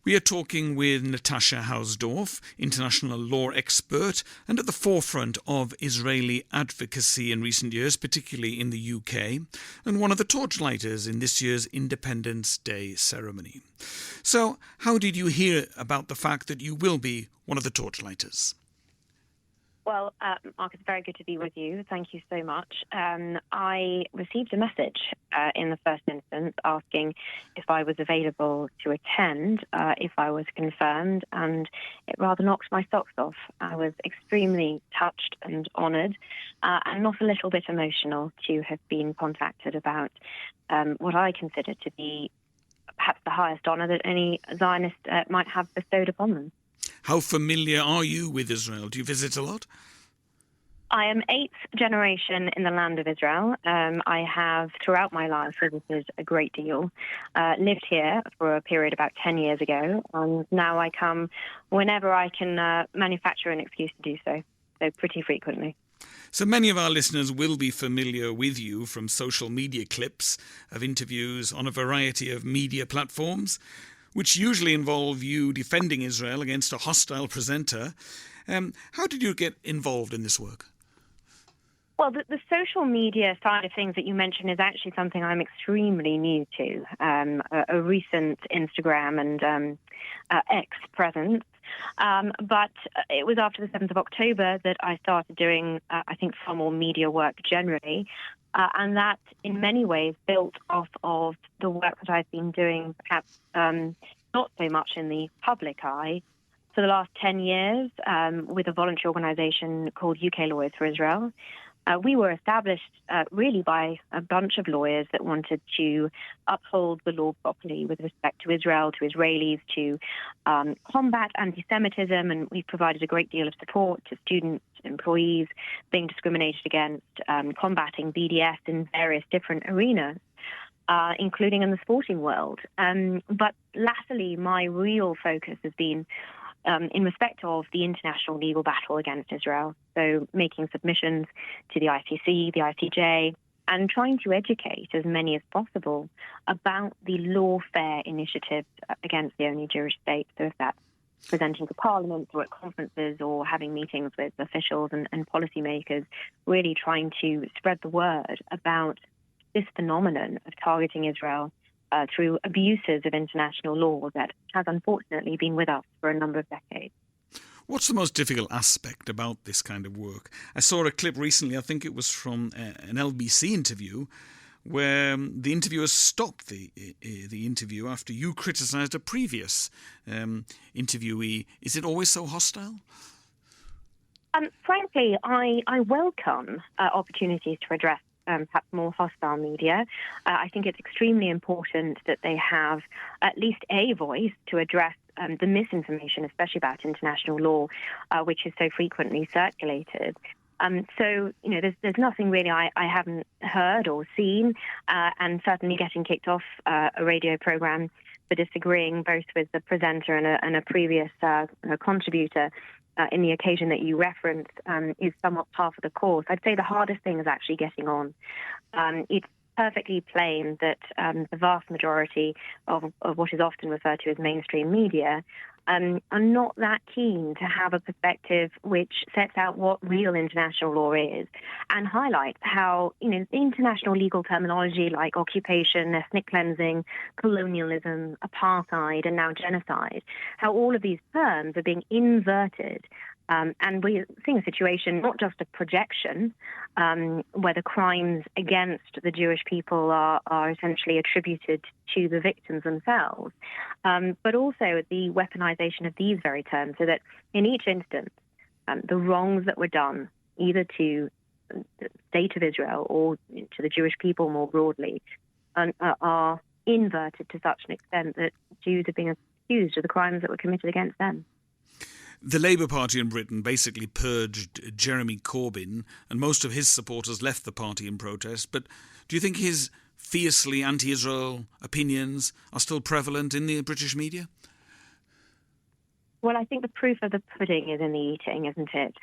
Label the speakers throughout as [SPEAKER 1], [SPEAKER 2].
[SPEAKER 1] We are talking with Natasha Hausdorff, international law expert and at the forefront of Israeli advocacy in recent years, particularly in the UK, and one of the torchlighters in this year's Independence Day ceremony. So, how did you hear about the fact that you will be one of the torchlighters?
[SPEAKER 2] Well, Mark, it's very good to be with you. Thank you so much. I received a message in the first instance asking if I was available to attend, if I was confirmed, and it rather knocked my socks off. I was extremely touched and honoured, and not a little bit emotional to have been contacted about what I consider to be perhaps the highest honour that any Zionist might have bestowed upon them.
[SPEAKER 1] How familiar are you with Israel? Do you visit a lot?
[SPEAKER 2] I am 8th generation in the land of Israel. I have, throughout my life, visited a great deal. Lived here for a period about 10 years ago, and now I come whenever I can manufacture an excuse to do so pretty frequently.
[SPEAKER 1] So many of our listeners will be familiar with you from social media clips of interviews on a variety of media platforms, which usually involve you defending Israel against a hostile presenter. How did you get involved in this work?
[SPEAKER 2] Well, the social media side of things that you mentioned is actually something I'm extremely new to, a recent Instagram and X presence. But it was after the 7th of October that I started doing, I think, far more media work generally. And that, in many ways, built off of the work that I've been doing, perhaps not so much in the public eye, for the last 10 years with a voluntary organisation called UK Lawyers for Israel. We were established really by a bunch of lawyers that wanted to uphold the law properly with respect to Israel, to Israelis, to combat anti-Semitism, and we've provided a great deal of support to students, employees being discriminated against, combating BDS in various different arenas, including in the sporting world. But latterly, my real focus has been in respect of the international legal battle against Israel, so making submissions to the ICC, the ICJ, and trying to educate as many as possible about the lawfare initiatives against the only Jewish state. So if that's presenting to Parliament or at conferences or having meetings with officials and policymakers, really trying to spread the word about this phenomenon of targeting Israel through abuses of international law that has unfortunately been with us for a number of decades.
[SPEAKER 1] What's the most difficult aspect about this kind of work? I saw a clip recently, I think it was from an LBC interview, where the interviewer stopped the interview after you criticised a previous interviewee. Is it always so hostile?
[SPEAKER 2] Frankly, I welcome opportunities to address perhaps more hostile media. I think it's extremely important that they have at least a voice to address the misinformation, especially about international law, which is so frequently circulated. So, you know, there's nothing really I haven't heard or seen, and certainly getting kicked off a radio program for disagreeing both with the presenter and a previous contributor in the occasion that you referenced is somewhat par for the course. I'd say the hardest thing is actually getting on. It's perfectly plain that the vast majority of what is often referred to as mainstream media are not that keen to have a perspective which sets out what real international law is and highlights how, you know, international legal terminology like occupation, ethnic cleansing, colonialism, apartheid, and now genocide, how all of these terms are being inverted. And we're seeing a situation, not just a projection, where the crimes against the Jewish people are essentially attributed to the victims themselves, but also the weaponization of these very terms, so that in each instance, the wrongs that were done, either to the state of Israel or to the Jewish people more broadly, are inverted to such an extent that Jews are being accused of the crimes that were committed against them.
[SPEAKER 1] The Labour Party in Britain basically purged Jeremy Corbyns, and most of his supporters left the party in protest. But do you think his fiercely anti-Israel opinions are still prevalent in the British media?
[SPEAKER 2] Well, I think the proof of the pudding is in the eating, isn't it?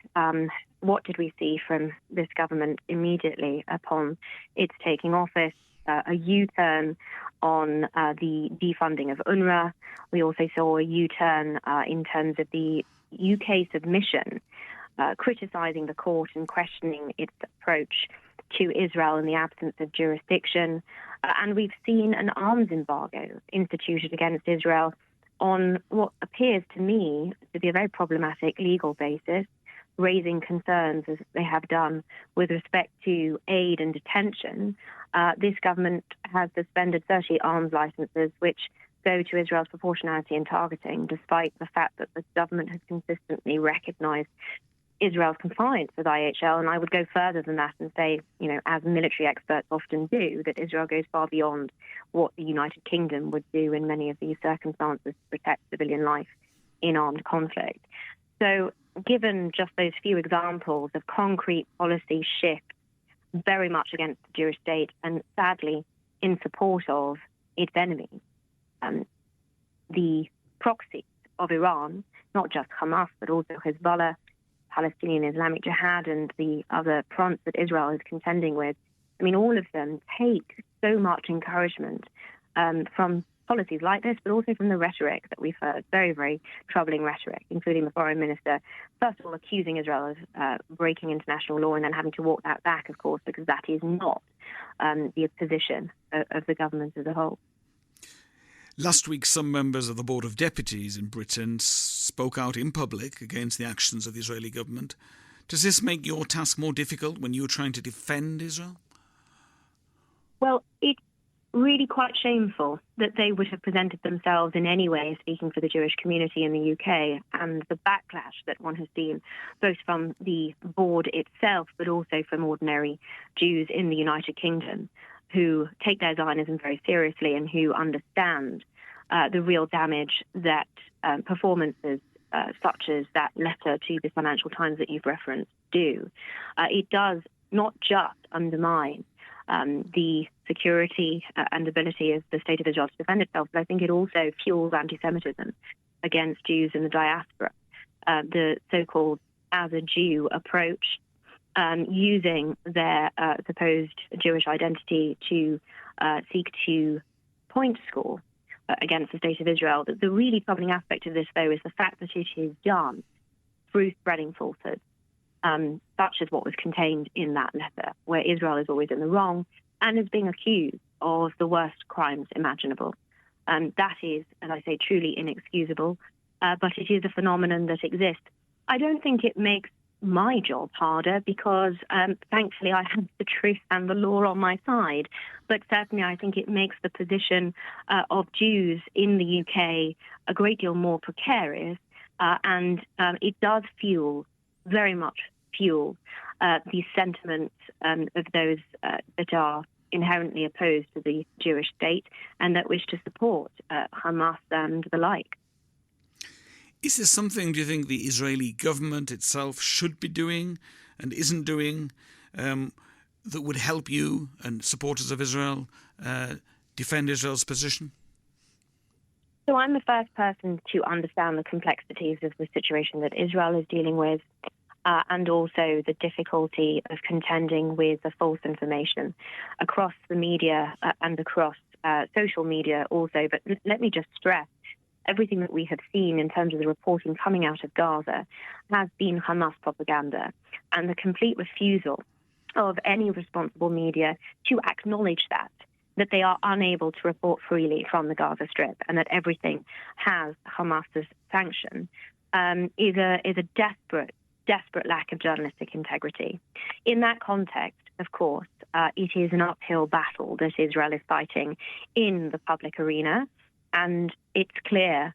[SPEAKER 2] What did we see from this government immediately upon its taking office? a U-turn on the defunding of UNRWA. We also saw a U-turn in terms of the UK submission, criticising the court and questioning its approach to Israel in the absence of jurisdiction. And we've seen an arms embargo instituted against Israel on what appears to me to be a very problematic legal basis, raising concerns, as they have done, with respect to aid and detention. This government has suspended 30 arms licenses, which go to Israel's proportionality and targeting, despite the fact that the government has consistently recognised Israel's compliance with IHL. And I would go further than that and say, as military experts often do, that Israel goes far beyond what the United Kingdom would do in many of these circumstances to protect civilian life in armed conflict. So given just those few examples of concrete policy shifts very much against the Jewish state and sadly in support of its enemies, the proxies of Iran, not just Hamas, but also Hezbollah, Palestinian Islamic Jihad, and the other fronts that Israel is contending with, all of them take so much encouragement from policies like this, but also from the rhetoric that we've heard, very, very troubling rhetoric, including the foreign minister, first of all, accusing Israel of breaking international law and then having to walk that back, of course, because that is not the position of the government as a whole.
[SPEAKER 1] Last week, some members of the Board of Deputies in Britain spoke out in public against the actions of the Israeli government. Does this make your task more difficult when you're trying to defend Israel? Well, it's really quite shameful that they would have presented themselves in any way speaking for the Jewish community in the UK, and the backlash that one has seen both from the board itself but also from ordinary Jews in the United Kingdom who take their Zionism very seriously and who understand the real damage that performances such as that letter to the Financial Times that you've referenced do. It does not just undermine the security and ability of the State of Israel to defend itself, but I think it also fuels anti-Semitism against Jews in the diaspora. The so-called as a Jew approach, using their supposed Jewish identity to seek to point score against the State of Israel. The really troubling aspect of this, though, is the fact that it is done through spreading falsehoods, such as what was contained in that letter, where Israel is always in the wrong and is being accused of the worst crimes imaginable. That is, as I say, truly inexcusable, but it is a phenomenon that exists. I don't think it makes my job harder because, thankfully, I have the truth and the law on my side. But certainly I think it makes the position of Jews in the UK a great deal more precarious, and it does very much fuel the sentiments of those that are inherently opposed to the Jewish state and that wish to support Hamas and the like. Is there something, do you think, the Israeli government itself should be doing and isn't doing that would help you and supporters of Israel defend Israel's position? So I'm the first person to understand the complexities of the situation that Israel is dealing with, and also the difficulty of contending with the false information across the media and across social media also. But let me just stress, everything that we have seen in terms of the reporting coming out of Gaza has been Hamas propaganda, and the complete refusal of any responsible media to acknowledge that they are unable to report freely from the Gaza Strip and that everything has Hamas's sanction is a desperate lack of journalistic integrity. In that context, of course, it is an uphill battle that Israel is fighting in the public arena. And it's clear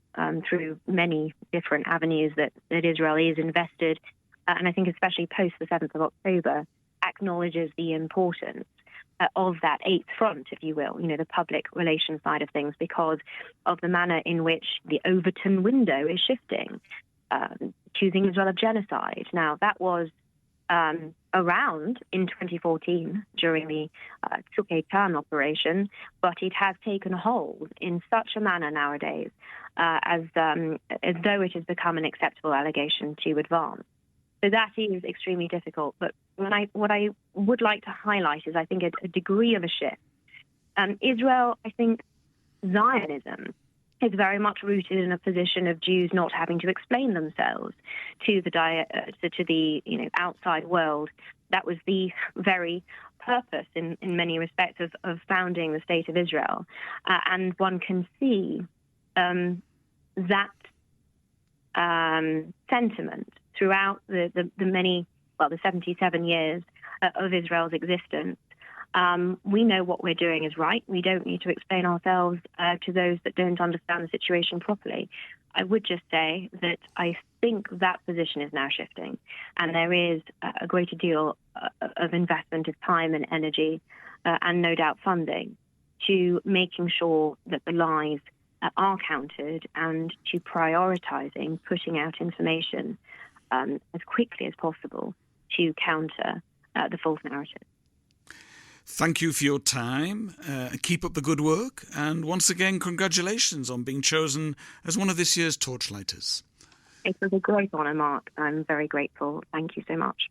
[SPEAKER 1] through many different avenues that Israel is invested, and I think especially post the 7th of October, acknowledges the importance of that eighth front, if you will, the public relations side of things, because of the manner in which the Overton window is shifting, accusing Israel of genocide. Now, that was around in 2014 during the Tzuk Eitan operation, but it has taken hold in such a manner nowadays as though it has become an acceptable allegation to advance. So that is extremely difficult. But what I would like to highlight is, I think, a degree of a shift
[SPEAKER 2] Israel, I think, Zionism is very much rooted in a position of Jews not having to explain themselves to the outside world. That was the very purpose, in many respects, of founding the State of Israel. And one can see that sentiment throughout the 77 years of Israel's existence. We know what we're doing is right. We don't need to explain ourselves to those that don't understand the situation properly. I would just say that I think that position is now shifting, and there is a greater deal of investment of time and energy and no doubt funding to making sure that the lies are counted and to prioritising putting out information as quickly as possible to counter the false narrative.
[SPEAKER 1] Thank you for your time. Keep up the good work. And once again, congratulations on being chosen as one of this year's Torchlighters.
[SPEAKER 2] It was a great honour, Mark. I'm very grateful. Thank you so much.